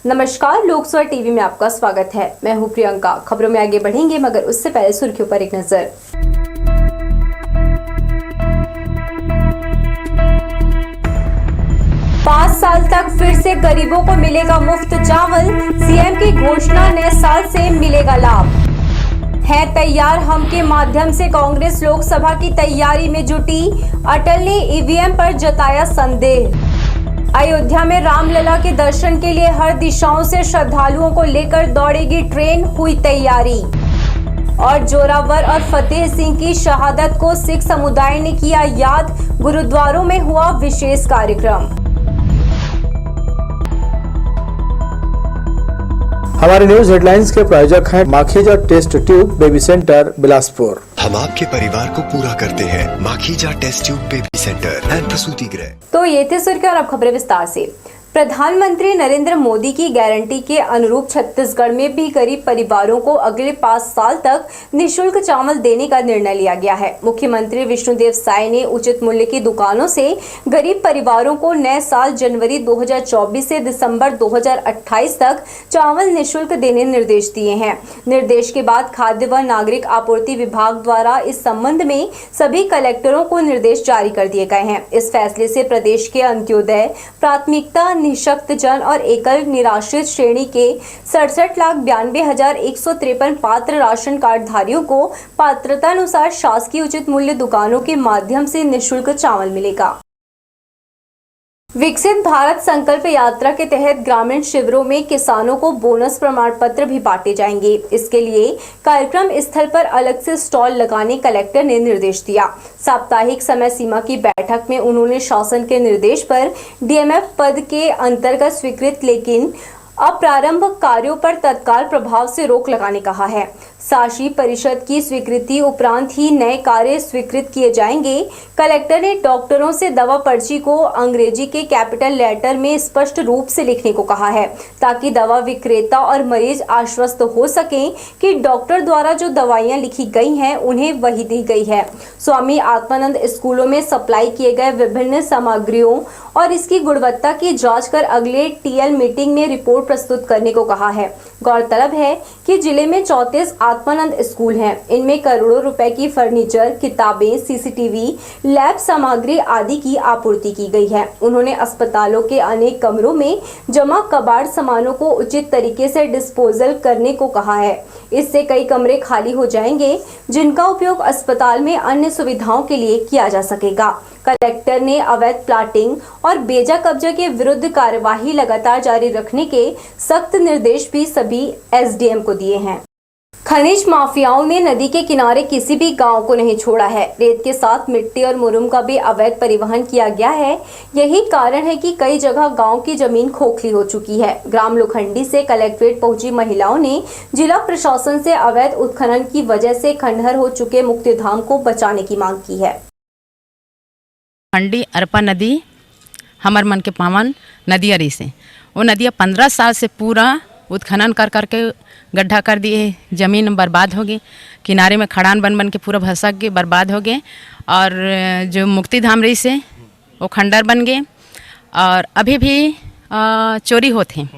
नमस्कार, लोकसभा टीवी में आपका स्वागत है। मैं हूं प्रियंका। खबरों में आगे बढ़ेंगे मगर उससे पहले सुर्खियों पर एक नजर। पाँच साल तक फिर से गरीबों को मिलेगा मुफ्त चावल। सीएम की घोषणा, नए साल से मिलेगा लाभ। है तैयार हम के माध्यम से कांग्रेस लोकसभा की तैयारी में जुटी। अटल ने ईवीएम पर जताया संदेह। अयोध्या में रामलला के दर्शन के लिए हर दिशाओं से श्रद्धालुओं को लेकर दौड़ेगी ट्रेन, हुई तैयारी। और जोरावर और फतेह सिंह की शहादत को सिख समुदाय ने किया याद। गुरुद्वारों में हुआ विशेष कार्यक्रम। हमारे न्यूज हेडलाइंस के प्रायोजक हैं Makhija test tube baby centre Bilaspur. हम आपके परिवार को पूरा करते हैं। Makhija test tube baby centre and प्रसूति गृह। तो ये थे सुर्खियां और अब खबरें विस्तार से। प्रधानमंत्री नरेंद्र मोदी की गारंटी के अनुरूप छत्तीसगढ़ में भी गरीब परिवारों को अगले 5 साल तक निःशुल्क चावल देने का निर्णय लिया गया है। मुख्यमंत्री विष्णुदेव साय ने उचित मूल्य की दुकानों से गरीब परिवारों को नए साल जनवरी 2024 से दिसंबर 2028 तक चावल निःशुल्क देने निर्देश दिए हैं। निर्देश के बाद खाद्य व नागरिक आपूर्ति विभाग द्वारा इस संबंध में सभी कलेक्टरों को निर्देश जारी कर दिए गए हैं। इस फैसले से प्रदेश के अंत्योदय, प्राथमिकता, निःशक्त जन और एकल निराश्रित श्रेणी के 67,92,153 पात्र राशन कार्ड धारियों को पात्रता अनुसार शासकीय उचित मूल्य दुकानों के माध्यम से निःशुल्क चावल मिलेगा। विकसित भारत संकल्प यात्रा के तहत ग्रामीण शिविरों में किसानों को बोनस प्रमाण पत्र भी बांटे जाएंगे। इसके लिए कार्यक्रम स्थल पर अलग से स्टॉल लगाने कलेक्टर ने निर्देश दिया। साप्ताहिक समय सीमा की बैठक में उन्होंने शासन के निर्देश पर डीएमएफ पद के अंतर्गत स्वीकृत लेकिन अप्रारंभ कार्यों पर तत्काल प्रभाव से रोक लगाने कहा है। शासी परिषद की स्वीकृति उपरांत ही नए कार्य स्वीकृत किए जाएंगे। कलेक्टर ने डॉक्टरों से दवा पर्ची को अंग्रेजी के कैपिटल लेटर में स्पष्ट रूप से लिखने को कहा है ताकि दवा विक्रेता और मरीज आश्वस्त हो सकें कि डॉक्टर द्वारा जो दवाइयां लिखी गई हैं उन्हें वही दी गई है। स्वामी आत्मानंद स्कूलों में सप्लाई किए गए विभिन्न सामग्रियों और इसकी गुणवत्ता की जांच कर अगले टीएल मीटिंग में रिपोर्ट प्रस्तुत करने को कहा है। गौरतलब है कि जिले में 34 आत्मानंद स्कूल हैं। इनमें करोड़ों रुपए की फर्नीचर, किताबें, सीसीटीवी, लैब सामग्री आदि की आपूर्ति की गई है। उन्होंने अस्पतालों के अनेक कमरों में जमा कबाड़ सामानों को उचित तरीके से डिस्पोजल करने को कहा है। इससे कई कमरे खाली हो जाएंगे जिनका उपयोग अस्पताल में अन्य सुविधाओं के लिए किया जा सकेगा। कलेक्टर ने अवैध प्लाटिंग और बेजा कब्जा के विरुद्ध कार्यवाही लगातार जारी रखने के सख्त निर्देश भी सभी एसडीएम को दिए हैं। खनिज माफियाओं ने नदी के किनारे किसी भी गांव को नहीं छोड़ा है। रेत के साथ मिट्टी और मुरुम का भी अवैध परिवहन किया गया है। यही कारण है कि कई जगह गांव की जमीन खोखली हो चुकी है। ग्राम लोखंडी से कलेक्ट्रेट पहुंची महिलाओं ने जिला प्रशासन से अवैध उत्खनन की वजह से खंडहर हो चुके मुक्तिधाम को बचाने की मांग की है। खंडी अरपा नदी हमर मन के पावन नदी अरी से वो नदियाँ 15 साल से पूरा उत्खनन कर करके गड्ढा कर दिए। ज़मीन बर्बाद हो गई, किनारे में खड़ान बन बन के पूरा भसक गए, बर्बाद हो गए। और जो मुक्तिधाम रही से वो खंडर बन गए। और अभी भी चोरी होते हैं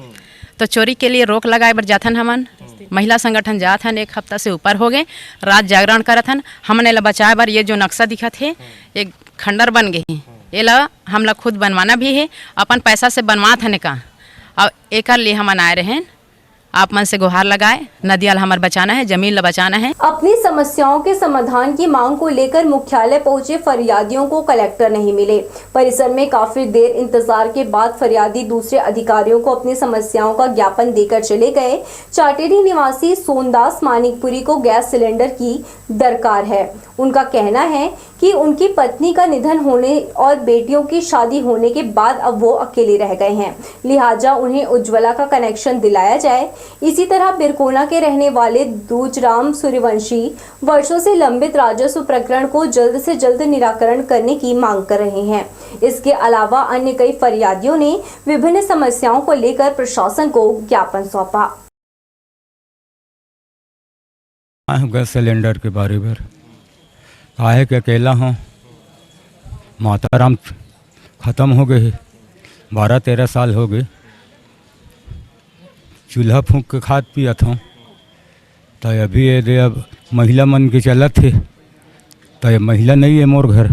तो चोरी के लिए रोक लगाए बर जाथन। हमन महिला संगठन जाथन, 1 हफ्ता से ऊपर हो गए, रात जागरण करथन। हमने ला बचाए बर ये जो नक्शा दिखत है एक खंडर बन गए हैं। ये ला हम ला खुद बनवाना भी है, अपन पैसा से बनवात हने का। और एक लिए हमन आए रहे, आप मन से गुहार लगाए, नदियाल हमार बचाना है, जमीन ला बचाना है। अपनी समस्याओं के समाधान की मांग को लेकर मुख्यालय पहुंचे फरियादियों को कलेक्टर नहीं मिले। परिसर में काफी देर इंतजार के बाद फरियादी दूसरे अधिकारियों को अपनी समस्याओं का ज्ञापन देकर चले गए। चाटेरी निवासी सोनदास मानिकपुरी को गैस सिलेंडर की दरकार है। उनका कहना है कि उनकी पत्नी का निधन होने और बेटियों की शादी होने के बाद अब वो अकेले रह गए हैं, लिहाजा उन्हें उज्ज्वला का कनेक्शन दिलाया जाए। इसी तरह बिरकोना के रहने वाले दूजराम सूर्यवंशी वर्षों से लंबित राजस्व प्रकरण को जल्द से जल्द निराकरण करने की मांग कर रहे हैं। इसके अलावा अन्य कई फरियादियों ने विभिन्न समस्याओं को लेकर प्रशासन को ज्ञापन सौंपा। गैस सिलेंडर के बारे में काहे के अकेला हूँ, माताराम ख़त्म हो गए, 12-13 साल हो गए। चूल्हा फूंक के खाद पियत हूँ। तो अभी ये अब महिला मन के चलत है, तो ये महिला नहीं है मोर घर।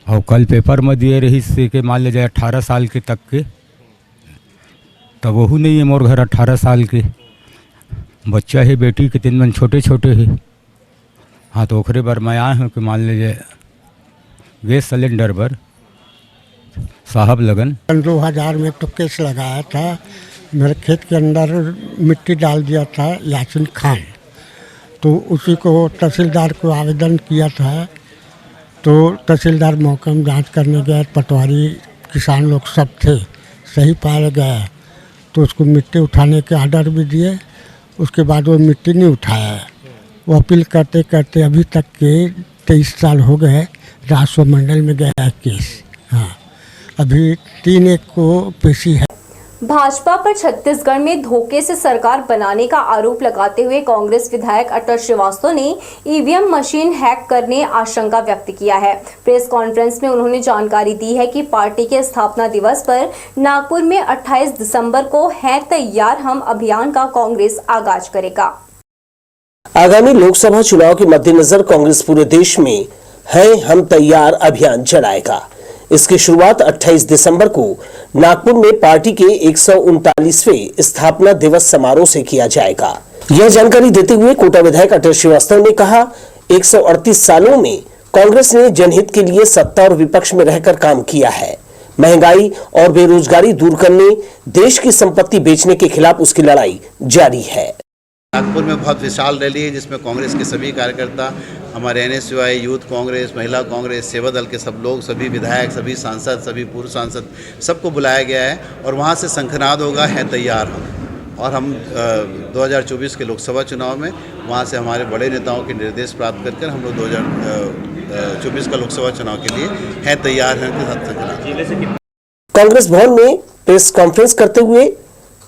और कल पेपर में दिए रही से कि मान ले जाए 18 साल के तक के, तो वहू नहीं है मोर घर 18 साल के। बच्चा है बेटी के 3 मन छोटे छोटे है। हाँ, तो ओखरे बार मैं आया हूँ कि मान लीजिए गैस सिलेंडर पर साहब लगन 2000 में तो केस लगाया था। मेरे खेत के अंदर मिट्टी डाल दिया था यासीन खान, तो उसी को तहसीलदार को आवेदन किया था। तो तहसीलदार मौका जांच करने गए, पटवारी किसान लोग सब थे, सही पाया गया। तो उसको मिट्टी उठाने के आर्डर भी दिए। उसके बाद वो मिट्टी नहीं उठाया। वो अपील करते करते अभी तक के 23 साल हो गए। राजस्व मंडल में गया केस। हाँ, अभी 3-1 को पेशी है। भाजपा पर छत्तीसगढ़ में धोखे से सरकार बनाने का आरोप लगाते हुए कांग्रेस विधायक अटल श्रीवास्तव ने ईवीएम मशीन हैक करने आशंका व्यक्त किया है। प्रेस कॉन्फ्रेंस में उन्होंने जानकारी दी है कि पार्टी के स्थापना दिवस पर नागपुर में 28 दिसंबर को है तैयार हम अभियान का कांग्रेस आगाज करेगा। आगामी लोकसभा चुनाव के मद्देनजर कांग्रेस पूरे देश में है हम तैयार अभियान चलाएगा। इसकी शुरुआत 28 दिसंबर को नागपुर में पार्टी के 139वें स्थापना दिवस समारोह से किया जाएगा। यह जानकारी देते हुए कोटा विधायक अटल श्रीवास्तव ने कहा, 138 सालों में कांग्रेस ने जनहित के लिए सत्ता और विपक्ष में रहकर काम किया है। महंगाई और बेरोजगारी दूर करने, देश की संपत्ति बेचने के खिलाफ उसकी लड़ाई जारी है। नागपुर में बहुत विशाल रैली है जिसमें कांग्रेस के सभी कार्यकर्ता, हमारे NSUI, यूथ कांग्रेस, महिला कांग्रेस, सेवा दल के सब लोग, सभी विधायक, सभी सांसद, सभी पूर्व सांसद, सबको बुलाया गया है और वहाँ से शंखनाद होगा है तैयार हम। और हम 2024 के लोकसभा चुनाव में वहाँ से हमारे बड़े नेताओं के निर्देश प्राप्त कर हम लोग 2024 का लोकसभा चुनाव के लिए है तैयार हैं के साथ शंखनाद। कांग्रेस भवन में प्रेस कॉन्फ्रेंस करते हुए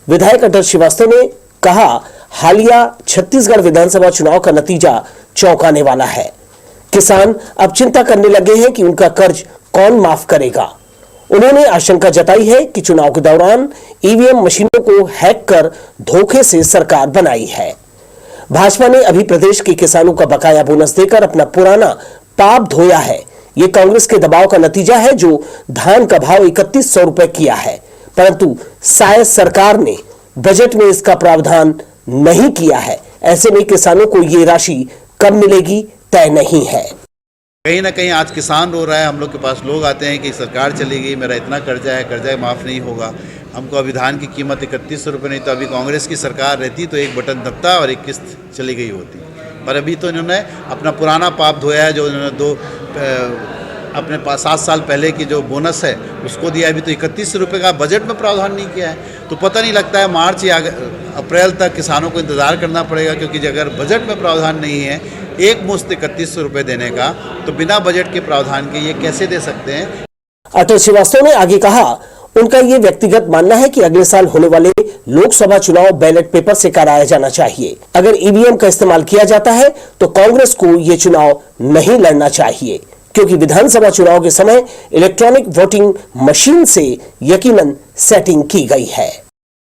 विधायक अटल श्रीवास्तव ने कहा, हालिया छत्तीसगढ़ विधानसभा चुनाव का नतीजा चौंकाने वाला है। किसान अब चिंता करने लगे हैं कि उनका कर्ज कौन माफ करेगा। उन्होंने आशंका जताई है कि चुनाव के दौरान ईवीएम मशीनों को हैक कर धोखे से सरकार बनाई है। भाजपा ने अभी प्रदेश के किसानों का बकाया बोनस देकर अपना पुराना पाप धोया है। ये कांग्रेस के दबाव का नतीजा है, जो धान का भाव 3100 रुपए किया है, परंतु शायद सरकार ने बजट में इसका प्रावधान नहीं किया है। ऐसे में किसानों को ये राशि कब मिलेगी तय नहीं है। कहीं ना कहीं आज किसान रो रहा है। हम लोग के पास लोग आते हैं कि सरकार चली गई, मेरा इतना कर्जा है, कर्जा माफ़ नहीं होगा। हमको अभी धान की कीमत 3100 रुपये नहीं, तो अभी कांग्रेस की सरकार रहती तो एक बटन दबता और एक किस्त चली गई होती। पर अभी तो इन्होंने अपना पुराना पाप धोया है, जो इन्होंने अपने पास 7 साल पहले की जो बोनस है उसको दिया। अभी तो 3100 रुपये का बजट में प्रावधान नहीं किया है। तो पता नहीं लगता है मार्च या अप्रैल तक किसानों को इंतज़ार करना पड़ेगा, क्योंकि अगर बजट में प्रावधान नहीं है एक मुश्त 3100 रुपये देने का, तो बिना बजट के प्रावधान के ये कैसे दे सकते हैं। अटल श्रीवास्तव ने आगे कहा, उनका ये व्यक्तिगत मानना है कि अगले साल होने वाले लोकसभा चुनाव बैलेट पेपर से कराया जाना चाहिए। अगर ईवीएम का इस्तेमाल किया जाता है तो कांग्रेस को ये चुनाव नहीं लड़ना चाहिए, क्योंकि विधानसभा चुनाव के समय इलेक्ट्रॉनिक वोटिंग मशीन से यकीनन सेटिंग की गई है।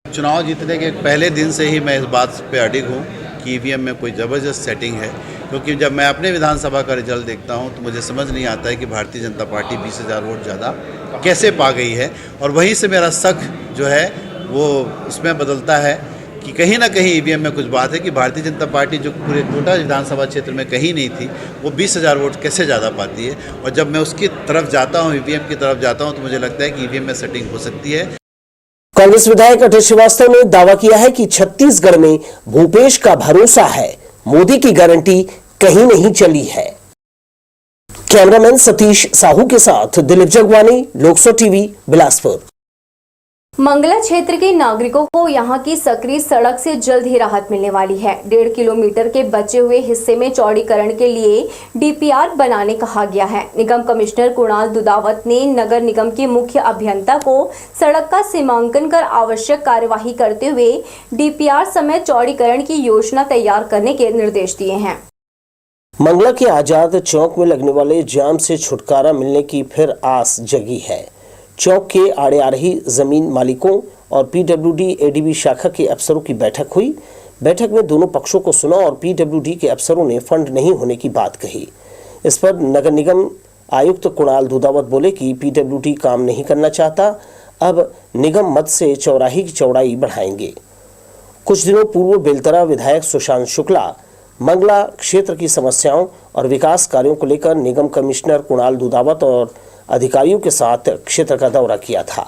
चुनाव जीतने के पहले दिन से ही मैं इस बात पे अडिग हूँ कि ईवीएम में कोई ज़बरदस्त सेटिंग है, क्योंकि जब मैं अपने विधानसभा का रिजल्ट देखता हूँ तो मुझे समझ नहीं आता है कि भारतीय जनता पार्टी 20,000 वोट ज़्यादा कैसे पा गई है। और वहीं से मेरा शक जो है वो उसमें बदलता है कि कहीं ना कहीं ईवीएम में कुछ बात है कि भारतीय जनता पार्टी जो पूरे कोटा विधानसभा क्षेत्र में कहीं नहीं थी, वो 20,000 वोट कैसे ज़्यादा पाती है। और जब मैं उसकी तरफ जाता हूँ, ईवीएम की तरफ जाता हूँ, तो मुझे लगता है कि ईवीएम में सेटिंग हो सकती है। कांग्रेस विधायक अटल श्रीवास्तव ने दावा किया है कि छत्तीसगढ़ में भूपेश का भरोसा है, मोदी की गारंटी कहीं नहीं चली है। कैमरामैन सतीश साहू के साथ दिलीप जगवानी, लोकसो टीवी, बिलासपुर। मंगला क्षेत्र के नागरिकों को यहां की सकरी सड़क से जल्द ही राहत मिलने वाली है। 1.5 किलोमीटर के बचे हुए हिस्से में चौड़ीकरण के लिए डीपीआर बनाने कहा गया है। निगम कमिश्नर कुणाल दुदावत ने नगर निगम के मुख्य अभियंता को सड़क का सीमांकन कर आवश्यक कार्यवाही करते हुए डीपीआर समेत चौड़ीकरण की योजना तैयार करने के निर्देश दिए हैं। मंगला के आजाद चौक में लगने वाले जाम से छुटकारा मिलने की फिर आस जगी है। चौक के आड़े आ रही जमीन मालिकों और पीडब्ल्यूडी एडीबी शाखा के अफसरों की बैठक हुई। बैठक में दोनों पक्षों को सुना और पीडब्ल्यूडी के अफसरों ने फंड नहीं होने की बात कही। इस पर नगर निगम आयुक्त कुणाल दुधावत बोले कि पीडब्ल्यूडी काम नहीं करना चाहता, अब निगम मद से चौराहे की चौड़ाई बढ़ाएंगे। कुछ दिनों पूर्व बेलतरा विधायक सुशांत शुक्ला मंगला क्षेत्र की समस्याओं और विकास कार्यों को लेकर निगम कमिश्नर कुणाल दुधावत और अधिकारियों के साथ क्षेत्र का दौरा किया था।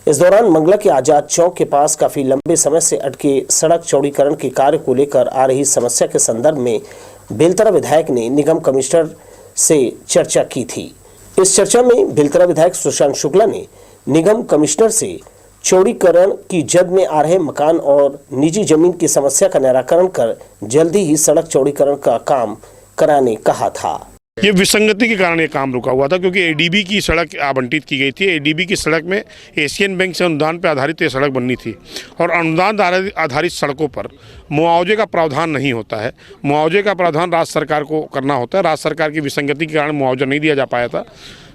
इस दौरान मंगला के आजाद चौक के पास काफी लंबे समय से अटके सड़क चौड़ीकरण के कार्य को लेकर आ रही समस्या के संदर्भ में बेलतरा विधायक ने निगम कमिश्नर से चर्चा की थी। इस चर्चा में बेलतरा विधायक सुशांत शुक्ला ने निगम कमिश्नर से चौड़ीकरण की जद में आ रहे मकान और निजी जमीन की समस्या का निराकरण कर जल्दी ही सड़क चौड़ीकरण का काम कराने कहा था। ये विसंगति के कारण ये काम रुका हुआ था, क्योंकि एडीबी की सड़क आवंटित की गई थी। एडीबी की सड़क में एशियन बैंक से अनुदान पर आधारित ये सड़क बननी थी और अनुदान आधारित सड़कों पर मुआवजे का प्रावधान नहीं होता है। मुआवजे का प्रावधान राज्य सरकार को करना होता है। राज्य सरकार की विसंगति के कारण मुआवजा नहीं दिया जा पाया था।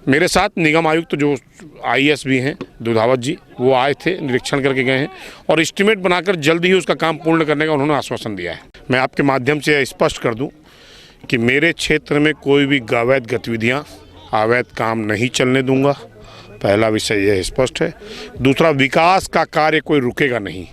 मेरे साथ निगम आयुक्त जो आईएएस भी हैं दुधावत जी, वो आए थे, निरीक्षण करके गए हैं और एस्टीमेट बनाकर जल्द ही उसका काम पूर्ण करने का उन्होंने आश्वासन दिया है। मैं आपके माध्यम से स्पष्ट कर दूं कि मेरे क्षेत्र में कोई भी अवैध गतिविधियां, अवैध काम नहीं चलने दूंगा। पहला विषय यह स्पष्ट है। दूसरा, विकास का कार्य कोई रुकेगा नहीं।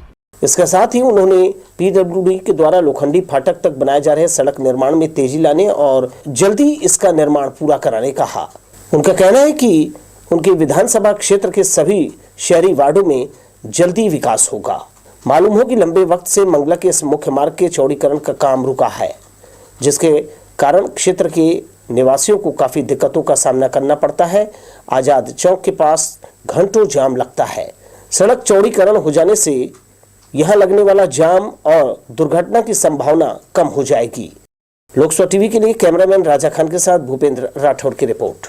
इसके साथ ही उन्होंने पीडब्ल्यूडी के द्वारा लोखंडी फाटक तक बनाए जा रहे सड़क निर्माण में तेजी लाने और जल्दी इसका निर्माण पूरा कराने कहा। उनका कहना है कि उनके विधानसभा क्षेत्र के सभी शहरी वार्डों में जल्दी विकास होगा। मालूम हो कि लंबे वक्त से मंगला के इस मुख्य मार्ग के चौड़ीकरण का काम रुका है, जिसके कारण क्षेत्र के निवासियों को काफी दिक्कतों का सामना करना पड़ता है। आजाद चौक के पास घंटों जाम लगता है। सड़क चौड़ीकरण हो जाने से यहां लगने वाला जाम और दुर्घटना की संभावना कम हो जाएगी। लोकसभा टीवी के लिए कैमरामैन राजा खान के साथ भूपेंद्र राठौड़ की रिपोर्ट।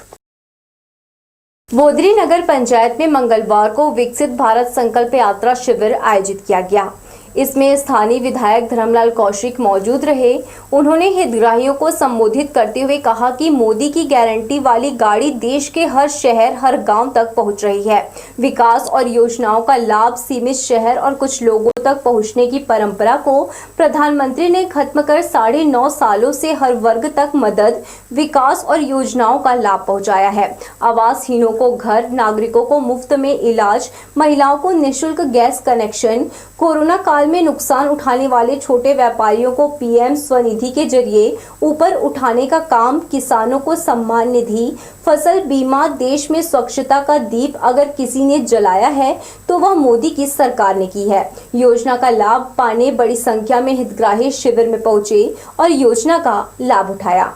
बोदरी नगर पंचायत में मंगलवार को विकसित भारत संकल्प यात्रा शिविर आयोजित किया गया। इसमें स्थानीय विधायक धर्मलाल कौशिक मौजूद रहे। उन्होंने हितग्राहियों को संबोधित करते हुए कहा कि मोदी की गारंटी वाली गाड़ी देश के हर शहर, हर गांव तक पहुंच रही है। विकास और योजनाओं का लाभ सीमित शहर और कुछ लोगों तक पहुंचने की परंपरा को प्रधानमंत्री ने खत्म कर 9.5 सालों से हर वर्ग तक मदद, विकास और योजनाओं का लाभ पहुंचाया है। आवासहीनों को घर, नागरिकों को मुफ्त में इलाज, महिलाओं को निःशुल्क गैस कनेक्शन, कोरोना काल में नुकसान उठाने वाले छोटे व्यापारियों को पीएम स्वनिधि के जरिए ऊपर उठाने का काम, किसानों को सम्मान निधि, फसल बीमा, देश में स्वच्छता का दीप अगर किसी ने जलाया है तो वह मोदी की सरकार ने की है। योजना का लाभ पाने बड़ी संख्या में हितग्राही शिविर में पहुंचे और योजना का लाभ उठाया।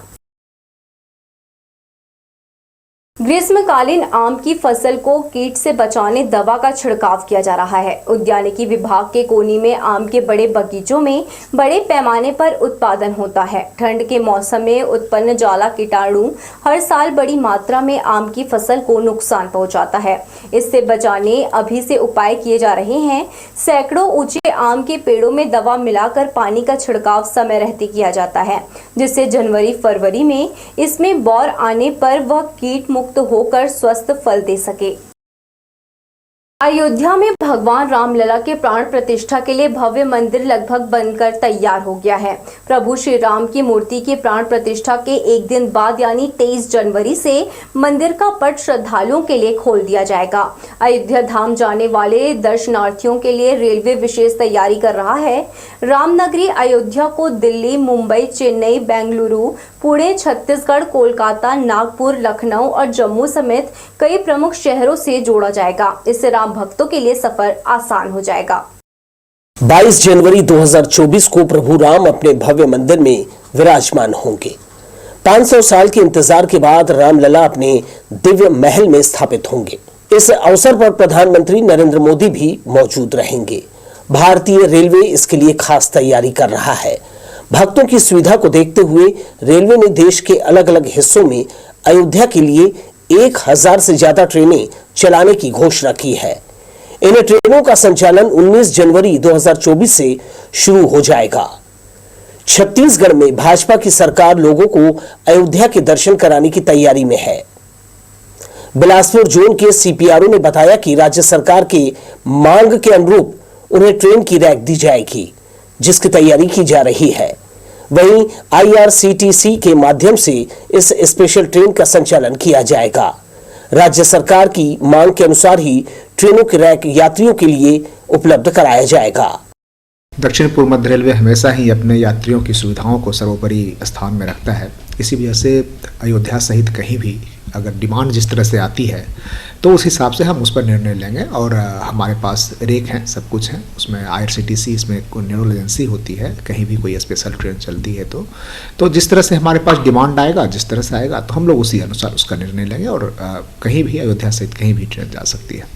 ग्रीष्मकालीन आम की फसल को कीट से बचाने दवा का छिड़काव किया जा रहा है। उद्यानिकी विभाग के कोनी में आम के बड़े बगीचों में बड़े पैमाने पर उत्पादन होता है। ठंड के मौसम में उत्पन्न जाला कीटाणु हर साल बड़ी मात्रा में आम की फसल को नुकसान पहुंचाता है। इससे बचाने अभी से उपाय किए जा रहे हैं। सैकड़ों ऊंचे आम के पेड़ों में दवा मिलाकर पानी का छिड़काव समय रहते किया जाता है, जिससे जनवरी फरवरी में इसमें बौर आने पर वह कीट मुक्त होकर स्वस्थ फल दे सके। अयोध्या में भगवान रामलला के प्राण प्रतिष्ठा के लिए भव्य मंदिर लगभग बनकर तैयार हो गया है। प्रभु श्री राम की मूर्ति की प्राण प्रतिष्ठा के एक दिन बाद यानी 23 जनवरी से मंदिर का पट श्रद्धालुओं के लिए खोल दिया जाएगा। अयोध्या धाम जाने वाले दर्शनार्थियों के लिए रेलवे विशेष तैयारी कर रहा है। रामनगरी अयोध्या को दिल्ली, मुंबई, चेन्नई, बेंगलुरु, पुणे, छत्तीसगढ़, कोलकाता, नागपुर, लखनऊ और जम्मू समेत कई प्रमुख शहरों से जोड़ा जाएगा। इससे राम भक्तों के लिए सफर आसान हो जाएगा। 22 जनवरी 2024 को प्रभु राम अपने भव्य मंदिर में विराजमान होंगे। 500 साल के इंतजार के बाद रामलला अपने दिव्य महल में स्थापित होंगे। इस अवसर पर प्रधानमंत्री नरेंद्र मोदी भी मौजूद रहेंगे। भारतीय रेलवे इसके लिए खास तैयारी कर रहा है। भक्तों की सुविधा को देखते हुए रेलवे ने देश के अलग अलग हिस्सों में अयोध्या के लिए 1000 से ज्यादा ट्रेनें चलाने की घोषणा की है। इन ट्रेनों का संचालन 19 जनवरी 2024 से शुरू हो जाएगा। छत्तीसगढ़ में भाजपा की सरकार लोगों को अयोध्या के दर्शन कराने की तैयारी में है। बिलासपुर जोन के सीपीआरओ ने बताया कि राज्य सरकार के मांग के अनुरूप उन्हें ट्रेन की रैक दी जाएगी, जिसकी तैयारी की जा रही है। वहीं आईआरसीटीसी के माध्यम से इस स्पेशल ट्रेन का संचालन किया जाएगा। राज्य सरकार की मांग के अनुसार ही ट्रेनों के रैक यात्रियों के लिए उपलब्ध कराया जाएगा। दक्षिण पूर्व मध्य रेलवे हमेशा ही अपने यात्रियों की सुविधाओं को सर्वोपरि स्थान में रखता है। इसी वजह से अयोध्या सहित कहीं भी अगर डिमांड जिस तरह से आती है तो उस हिसाब से हम उस पर निर्णय लेंगे। और हमारे पास रेक हैं, सब कुछ है, उसमें आईआरसीटीसी, इसमें कोई न्यूरल एजेंसी होती है, कहीं भी कोई स्पेशल ट्रेन चलती है तो जिस तरह से हमारे पास डिमांड आएगा, जिस तरह से आएगा तो हम लोग उसी अनुसार उसका निर्णय लेंगे और कहीं भी अयोध्या सहित कहीं भी ट्रेन जा सकती है।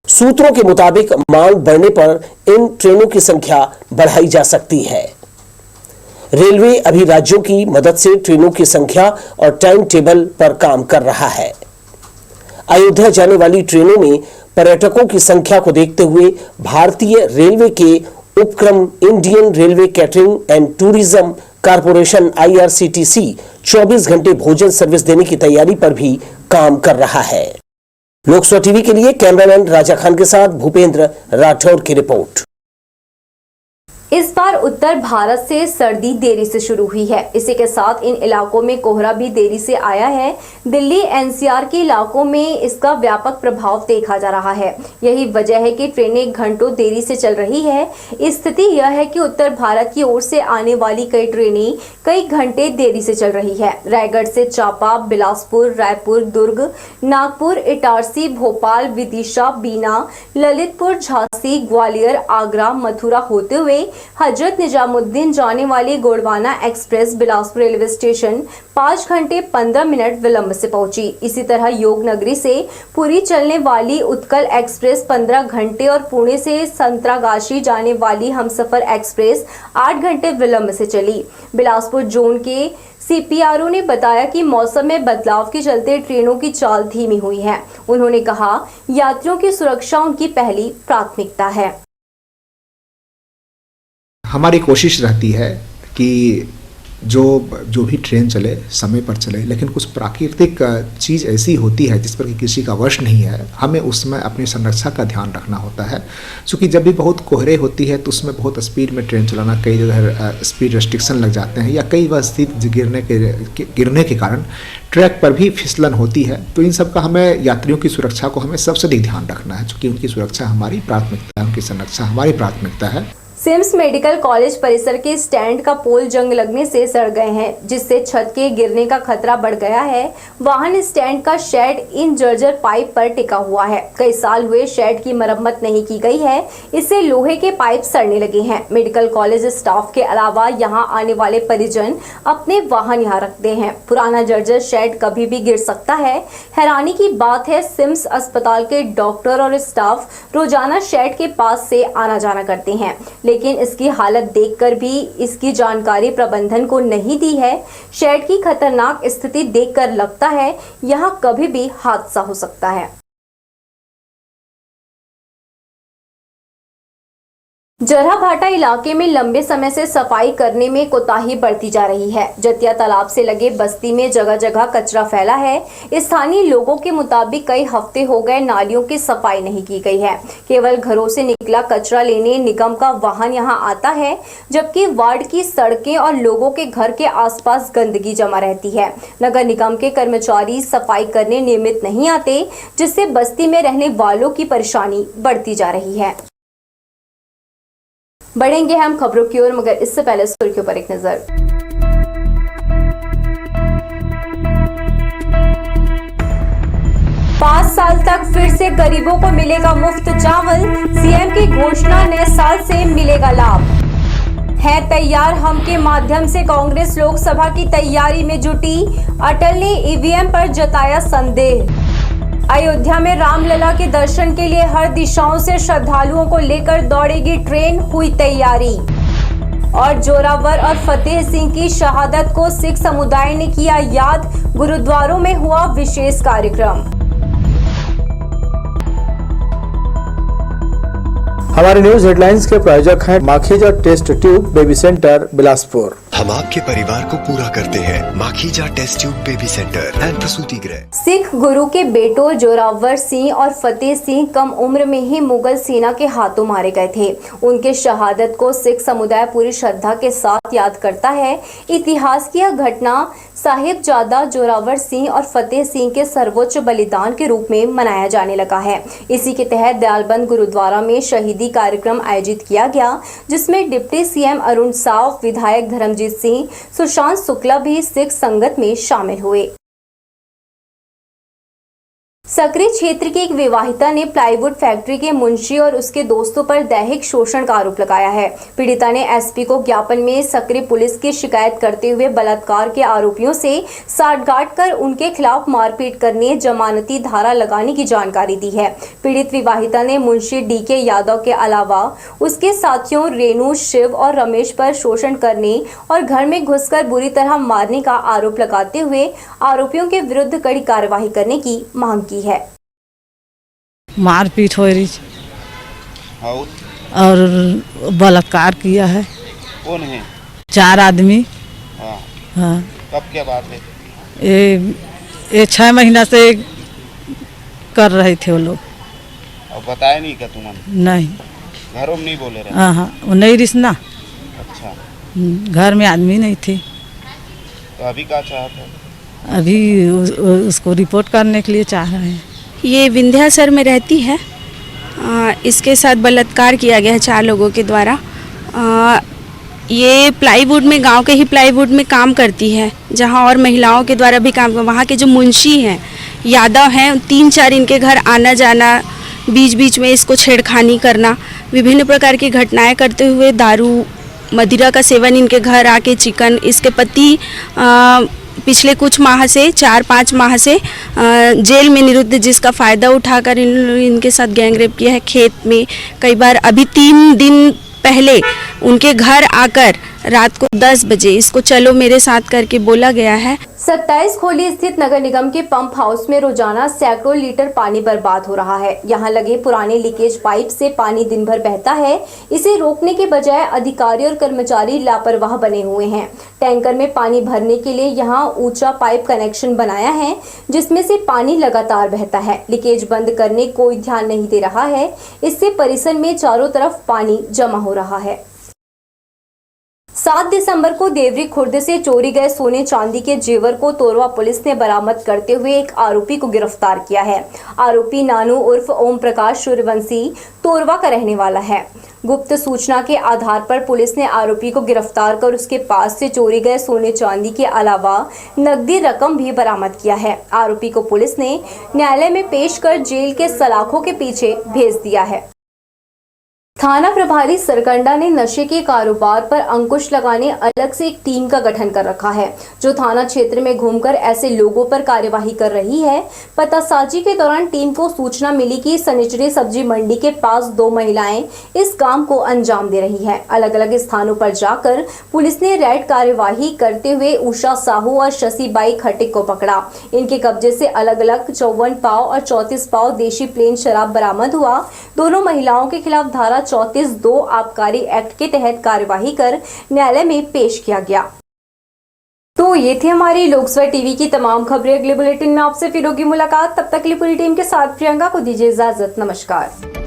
सूत्रों के मुताबिक मांग बढ़ने पर इन ट्रेनों की संख्या बढ़ाई जा सकती है। रेलवे अभी राज्यों की मदद से ट्रेनों की संख्या और टाइम टेबल पर काम कर रहा है। अयोध्या जाने वाली ट्रेनों में पर्यटकों की संख्या को देखते हुए भारतीय रेलवे के उपक्रम Indian railway catering and tourism corporation IRCTC 24 घंटे भोजन सर्विस देने की तैयारी पर भी काम कर रहा है। लोकसभा टीवी के लिए कैमरामैन राजा खान के साथ भूपेंद्र राठौर की रिपोर्ट। इस बार उत्तर भारत से सर्दी देरी से शुरू हुई है। इसी के साथ इन इलाकों में कोहरा भी देरी से आया है। दिल्ली एनसीआर के इलाकों में इसका व्यापक प्रभाव देखा जा रहा है। यही वजह है कि ट्रेनें घंटों देरी से चल रही है। स्थिति यह है कि उत्तर भारत की ओर से आने वाली कई ट्रेनें कई घंटे देरी से चल रही है। रायगढ़ से चांपा, बिलासपुर, रायपुर, दुर्ग, नागपुर, इटारसी, भोपाल, विदिशा, बीना, ललितपुर, झांसी, ग्वालियर, आगरा, मथुरा होते हुए हजरत निजामुद्दीन जाने वाली Gondwana express Bilaspur railway station 5 घंटे 15 मिनट विलंब से पहुंची। इसी तरह योग नगरी से पुरी चलने वाली उत्कल एक्सप्रेस 15 घंटे और पुणे से संतरागाछी जाने वाली हमसफर एक्सप्रेस 8 घंटे विलंब से चली। बिलासपुर जोन के सीपीआरओ ने बताया कि मौसम में बदलाव के चलते ट्रेनों की चाल धीमी हुई है। उन्होंने कहा, यात्रियों की सुरक्षा उनकी पहली प्राथमिकता है। हमारी कोशिश रहती है कि जो भी ट्रेन चले समय पर चले, लेकिन कुछ प्राकृतिक चीज़ ऐसी होती है जिस पर कि किसी का वश नहीं है, हमें उसमें अपनी संरक्षा का ध्यान रखना होता है। क्योंकि जब भी बहुत कोहरे होती है तो उसमें बहुत स्पीड में ट्रेन चलाना, कई जगह स्पीड रेस्ट्रिक्शन लग जाते हैं या कई बार स्थित गिरने के कारण ट्रैक पर भी फिसलन होती है। तो इन सब का हमें यात्रियों की सुरक्षा को हमें सबसे अधिक ध्यान रखना है, क्योंकि उनकी सुरक्षा हमारी प्राथमिकता है, उनकी संरक्षा हमारी प्राथमिकता है। सिम्स मेडिकल कॉलेज परिसर के स्टैंड का पोल जंग लगने से सड़ गए हैं, जिससे छत के गिरने का खतरा बढ़ गया है। वाहन स्टैंड का शेड इन जर्जर पाइप पर टिका हुआ है। कई साल हुए शेड की मरम्मत नहीं की गई है, इससे लोहे के पाइप सड़ने लगे हैं। मेडिकल कॉलेज स्टाफ के अलावा यहां आने वाले परिजन अपने वाहन यहां रखते हैं। पुराना जर्जर शेड कभी भी गिर सकता है। हैरानी की बात है, सिम्स अस्पताल के डॉक्टर और स्टाफ रोजाना शेड के पास से आना जाना करते हैं, लेकिन इसकी हालत देखकर भी इसकी जानकारी प्रबंधन को नहीं दी है। शेड की खतरनाक स्थिति देखकर लगता है यहां कभी भी हादसा हो सकता है। जरहाभाटा इलाके में लंबे समय से सफाई करने में कोताही बढ़ती जा रही है। जतिया तालाब से लगे बस्ती में जगह जगह कचरा फैला है। स्थानीय लोगों के मुताबिक कई हफ्ते हो गए नालियों की सफाई नहीं की गई है। केवल घरों से निकला कचरा लेने निगम का वाहन यहां आता है, जबकि वार्ड की सड़कें और लोगों के घर के आसपास गंदगी जमा रहती है। नगर निगम के कर्मचारी सफाई करने नियमित नहीं आते, जिससे बस्ती में रहने वालों की परेशानी बढ़ती जा रही है। बढ़ेंगे हम खबरों की ओर, मगर इससे पहले सुर्खियों पर एक नजर। पाँच साल तक फिर से गरीबों को मिलेगा मुफ्त चावल। सीएम की घोषणा, नए साल से मिलेगा लाभ। है तैयार हम के माध्यम से कांग्रेस लोकसभा की तैयारी में जुटी। अटल ने ईवीएम पर जताया संदेह। अयोध्या में रामलला के दर्शन के लिए हर दिशाओं से श्रद्धालुओं को लेकर दौड़ेगी ट्रेन, हुई तैयारी। और जोरावर और फतेह सिंह की शहादत को सिख समुदाय ने किया याद। गुरुद्वारों में हुआ विशेष कार्यक्रम। हमारे न्यूज हेडलाइंस के प्रायोजक हैं Makhija test tube baby centre Bilaspur. हम आपके परिवार को पूरा करते हैं। Makhija test tube baby centre and प्रसूति गृह। सिख गुरु के बेटों जोरावर सिंह और फतेह सिंह कम उम्र में ही मुगल सेना के हाथों मारे गए थे। उनके शहादत को सिख समुदाय पूरी श्रद्धा के साथ याद करता है। इतिहास की यह घटना साहिबजादा जोरावर सिंह और फतेह सिंह के सर्वोच्च बलिदान के रूप में मनाया जाने लगा है। इसी के तहत दयालबंद गुरुद्वारा में शहीदी कार्यक्रम आयोजित किया गया, जिसमें डिप्टी सीएम अरुण साव, विधायक धर्मजीत सिंह, सुशांत शुक्ला भी सिख संगत में शामिल हुए। सकरी क्षेत्र की एक विवाहिता ने प्लाईवुड फैक्ट्री के मुंशी और उसके दोस्तों पर दैहिक शोषण का आरोप लगाया है। पीड़िता ने एसपी को ज्ञापन में सकरी पुलिस की शिकायत करते हुए बलात्कार के आरोपियों से साठगांठ कर उनके खिलाफ मारपीट करने, जमानती धारा लगाने की जानकारी दी है। पीड़ित विवाहिता ने मुंशी डीके यादव के अलावा उसके साथियों रेणु, शिव और रमेश पर शोषण करने और घर में घुसकर बुरी तरह मारने का आरोप लगाते हुए आरोपियों के विरुद्ध कड़ी कार्रवाई करने की मांग की है। मारपीट हो रही और बलात्कार किया है। कौन है? 4 आदमी। हाँ। कब क्या बात है? ये 6 महीना से कर रहे थे वो लोग। और बताया नहीं क्या तुमने? नहीं। घरों में नहीं बोले रहे? हाँ, वो नहीं रिश्ता। अच्छा। घर में आदमी नहीं थे। तो अभी क्या चाहते हैं? अभी उसको रिपोर्ट करने के लिए चाह रहे हैं। ये विंध्यासर में रहती है। इसके साथ बलात्कार किया गया है 4 लोगों के द्वारा। ये प्लाईवुड में, गांव के ही प्लाईवुड में काम करती है, जहां और महिलाओं के द्वारा भी काम। वहां के जो मुंशी हैं यादव हैं, 3-4 इनके घर आना जाना, बीच बीच में इसको छेड़खानी करना, विभिन्न प्रकार की घटनाएं करते हुए दारू मदिरा का सेवन इनके घर आके, चिकन। इसके पति पिछले कुछ माह से 4-5 माह से जेल में निरुद्ध, जिसका फ़ायदा उठाकर इनके साथ गैंगरेप किया है खेत में कई बार। अभी 3 दिन पहले उनके घर आकर रात को 10 बजे इसको चलो मेरे साथ करके बोला गया है। 27 खोली स्थित नगर निगम के पंप हाउस में रोजाना सैकड़ों लीटर पानी बर्बाद हो रहा है। यहां लगे पुराने लीकेज पाइप से पानी दिन भर बहता है। इसे रोकने के बजाय अधिकारी और कर्मचारी लापरवाह बने हुए हैं। टैंकर में पानी भरने के लिए यहां ऊंचा पाइप कनेक्शन बनाया है, जिसमें से पानी लगातार बहता है। लीकेज बंद करने कोई ध्यान नहीं दे रहा है। इससे परिसर में चारों तरफ पानी जमा हो रहा है। 7 दिसंबर को देवरी खुर्द से चोरी गए सोने चांदी के जेवर को तोरवा पुलिस ने बरामद करते हुए एक आरोपी को गिरफ्तार किया है। आरोपी नानू उर्फ ओम प्रकाश सूर्यवंशी तोरवा का रहने वाला है। गुप्त सूचना के आधार पर पुलिस ने आरोपी को गिरफ्तार कर उसके पास से चोरी गए सोने चांदी के अलावा नकदी रकम भी बरामद किया है। आरोपी को पुलिस ने न्यायालय में पेश कर जेल के सलाखों के पीछे भेज दिया है। थाना प्रभारी सरकंडा ने नशे के कारोबार पर अंकुश लगाने अलग से एक टीम का गठन कर रखा है, जो थाना क्षेत्र में घूमकर ऐसे लोगों पर कार्यवाही कर रही है। पतासाजी के दौरान टीम को सूचना मिली कि सनिचरी सब्जी मंडी के पास 2 महिलाएं इस काम को अंजाम दे रही हैं। अलग अलग स्थानों पर जाकर पुलिस ने रेड कार्यवाही करते हुए उषा साहू और शशिबाई खटिक को पकड़ा। इनके कब्जे से अलग अलग 54 पाव और 34 पाव देशी प्लेन शराब बरामद हुआ। दोनों महिलाओं के खिलाफ धारा 34(2) आबकारी एक्ट के तहत कार्यवाही कर न्यायालय में पेश किया गया। तो ये थी हमारी लोकसभा टीवी की तमाम खबरें। अगले बुलेटिन में आपसे फिर होगी मुलाकात। तब तक के लिए पूरी टीम के साथ प्रियंका को दीजिए इजाजत। नमस्कार।